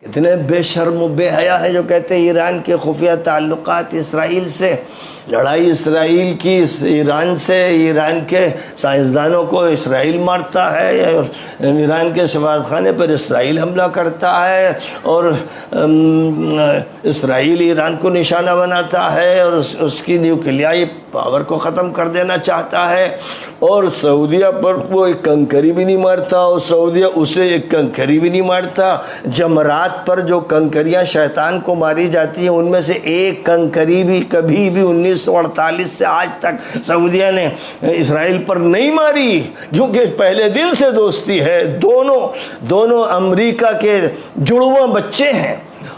کتنے بے شرم و بے حیا ہے جو کہتے ہیں ایران کے خفیہ تعلقات اسرائیل سے، لڑائی اسرائیل کی ایران سے، ایران کے سائنسدانوں کو اسرائیل مارتا ہے، اور ایران کے سفارتخانے پر اسرائیل حملہ کرتا ہے، اور اسرائیل ایران کو نشانہ بناتا ہے اور اس کی نیوکلیائی پاور کو ختم کر دینا چاہتا ہے، اور سعودیہ پر وہ ایک کنکری بھی نہیں مارتا، اور سعودیہ اسے ایک کنکری بھی نہیں مارتا۔ جمرات پر جو کنکریاں شیطان کو ماری جاتی ہیں ان میں سے ایک کنکری بھی کبھی بھی 1948 سے آج تک سعودیہ نے اسرائیل پر نہیں ماری، کیونکہ پہلے دن سے دوستی ہے۔ دونوں امریکہ کے جڑواں بچے ہیں،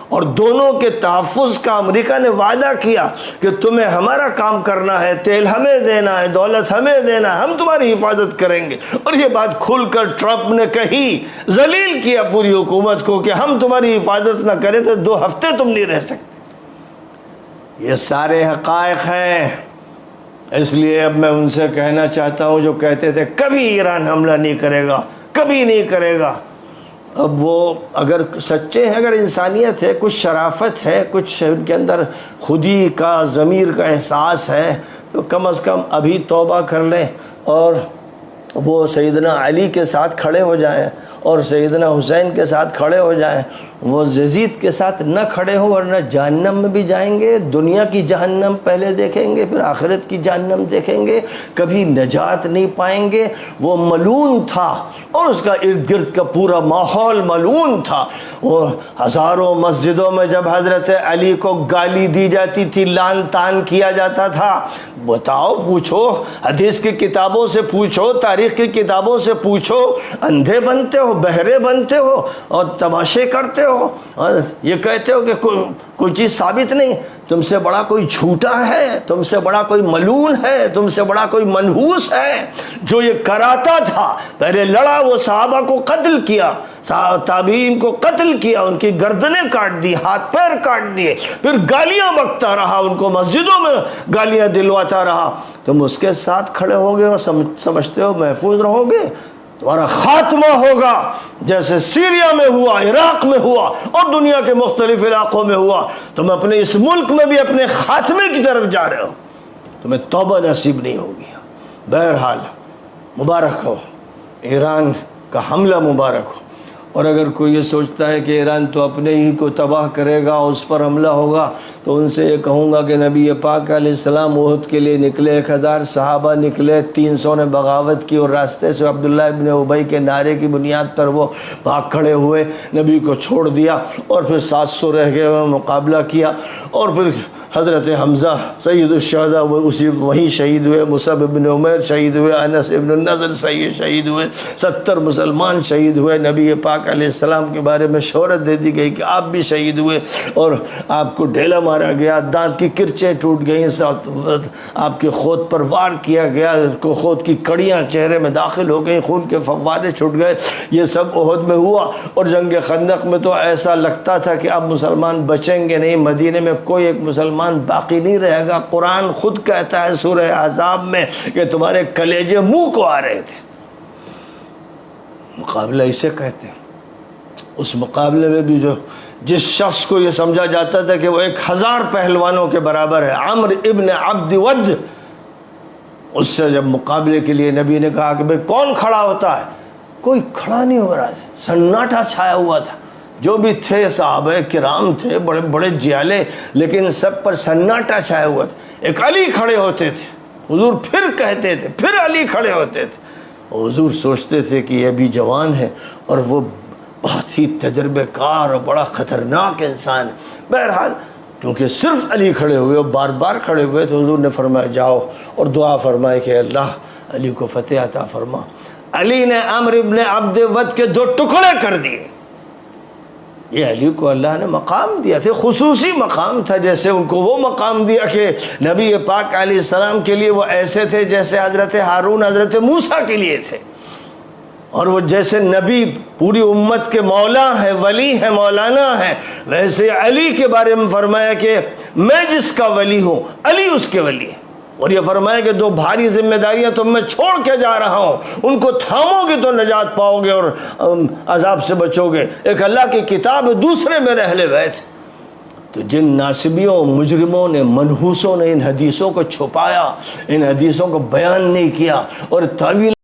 اور دونوں کے تحفظ کا امریکہ نے وعدہ کیا کہ تمہیں ہمارا کام کرنا ہے، تیل ہمیں دینا ہے، دولت ہمیں دینا ہے، ہم تمہاری حفاظت کریں گے۔ اور یہ بات کھل کر ٹرمپ نے کہی، ذلیل کیا پوری حکومت کو کہ ہم تمہاری حفاظت نہ کریں تو 2 ہفتے تم نہیں رہ سکتے۔ یہ سارے حقائق ہیں۔ اس لیے اب میں ان سے کہنا چاہتا ہوں جو کہتے تھے کبھی ایران حملہ نہیں کرے گا، کبھی نہیں کرے گا، اب وہ اگر سچے ہیں، اگر انسانیت ہے، کچھ شرافت ہے، کچھ ان کے اندر خودی کا ضمیر کا احساس ہے، تو کم از کم ابھی توبہ کر لیں اور وہ سیدنا علی کے ساتھ کھڑے ہو جائیں اور سیدنا حسین کے ساتھ کھڑے ہو جائیں، وہ یزید کے ساتھ نہ کھڑے ہوں ورنہ جہنم میں بھی جائیں گے۔ دنیا کی جہنم پہلے دیکھیں گے، پھر آخرت کی جہنم دیکھیں گے، کبھی نجات نہیں پائیں گے۔ وہ ملعون تھا اور اس کا ارد گرد کا پورا ماحول ملعون تھا۔ وہ ہزاروں مسجدوں میں جب حضرت علی کو گالی دی جاتی تھی، لعن طعن کیا جاتا تھا، بتاؤ، پوچھو، حدیث کی کتابوں سے پوچھو، تاریخ کی کتابوں سے پوچھو، اندھے بنتے ہو، بہرے بنتے ہو اور تماشے کرتے ہو اور یہ کہتے ہو کہ کوئی چیز ثابت نہیں۔ تم سے بڑا کوئی جھوٹا ہے، تم سے بڑا کوئی ملعون ہے، تم سے بڑا کوئی منحوس ہے جو یہ کراتا تھا۔ پہلے لڑا، وہ صحابہ کو قتل کیا، تابعین کو قتل کیا، ان کی گردنیں کاٹ دی، ہاتھ پیر کاٹ دیے، پھر گالیاں بکتا رہا، ان کو مسجدوں میں گالیاں دلواتا رہا۔ تم اس کے ساتھ کھڑے ہوگے اور سمجھتے ہو محفوظ رہو گے؟ تمہارا خاتمہ ہوگا جیسے سیریا میں ہوا، عراق میں ہوا اور دنیا کے مختلف علاقوں میں ہوا۔ تم اپنے اس ملک میں بھی اپنے خاتمے کی طرف جا رہے ہو، تمہیں توبہ نصیب نہیں ہوگی۔ بہرحال مبارک ہو، ایران کا حملہ مبارک ہو۔ اور اگر کوئی یہ سوچتا ہے کہ ایران تو اپنے ہی کو تباہ کرے گا، اس پر حملہ ہوگا، تو ان سے یہ کہوں گا کہ نبی پاک علیہ السلام احد کے لیے نکلے، 1000 صحابہ نکلے، 300 نے بغاوت کی اور راستے سے عبداللہ ابن ابی کے نعرے کی بنیاد پر وہ بھاگ کھڑے ہوئے، نبی کو چھوڑ دیا، اور پھر 700 رہ گئے، مقابلہ کیا، اور پھر حضرت حمزہ سید الشہداء وہ وہیں شہید ہوئے، مصعب بن عمیر شہید ہوئے، انس ابن النضر شہید ہوئے، 70 مسلمان شہید ہوئے۔ نبی پاک علیہ السلام کے بارے میں شہرت دے دی گئی کہ آپ بھی شہید ہوئے، اور آپ کو ڈھیلا مارا گیا، دانت کی کرچیں ٹوٹ گئیں، آپ کے خود پر وار کیا گیا، خود کی کڑیاں چہرے میں داخل ہو گئیں، خون کے فوارے چھوٹ گئے۔ یہ سب احد میں ہوا، اور جنگ خندق میں تو ایسا لگتا تھا کہ اب مسلمان بچیں گے نہیں، مدینے میں کوئی ایک مسلمان باقی نہیں رہے گا۔ قرآن خود کہتا ہے سورہ احزاب میں کہ تمہارے کلیجے منہ کو آ رہے تھے۔ مقابلہ اسے کہتے ہیں۔ اس مقابلے میں بھی جس شخص کو یہ سمجھا جاتا تھا کہ وہ 1000 پہلوانوں کے برابر ہے، عمرو ابن عبد ود، اس سے جب مقابلے کے لیے نبی نے کہا کہ بھئی کون کھڑا ہوتا ہے، کوئی کھڑا نہیں ہو رہا ہے، سناٹا چھایا ہوا تھا۔ جو بھی تھے صحابہ کرام تھے، بڑے بڑے جیالے، لیکن سب پر سناٹا چھایا ہوا تھا۔ ایک علی کھڑے ہوتے تھے، حضور پھر کہتے تھے، پھر علی کھڑے ہوتے تھے۔ حضور سوچتے تھے کہ یہ بھی جوان ہے اور وہ بہت ہی تجربے کار اور بڑا خطرناک انسان ہے۔ بہرحال کیونکہ صرف علی کھڑے ہوئے اور بار بار کھڑے ہوئے، تو حضور نے فرمایا جاؤ اور دعا فرمائے کہ اللہ علی کو فتح عطا فرما۔ علی نے عمرو ابن عبد ود کے 2 ٹکڑے کر دیے۔ یہ علی کو اللہ نے مقام دیا تھا، خصوصی مقام تھا، جیسے ان کو وہ مقام دیا کہ نبی پاک علیہ السلام کے لیے وہ ایسے تھے جیسے حضرت ہارون حضرت موسیٰ کے لیے تھے، اور وہ جیسے نبی پوری امت کے مولا ہے، ولی ہے، مولانا ہے، ویسے علی کے بارے میں فرمایا کہ میں جس کا ولی ہوں علی اس کے ولی ہے۔ اور یہ فرمایا کہ دو بھاری ذمہ داریاں تم میں چھوڑ کے جا رہا ہوں، ان کو تھامو گے تو نجات پاؤ گے اور عذاب سے بچو گے۔ ایک اللہ کی کتاب ہے، دوسرے میرے اہل بیت۔ تو جن ناصبیوں، مجرموں نے، منحوسوں نے ان حدیثوں کو چھپایا، ان حدیثوں کو بیان نہیں کیا اور تعویل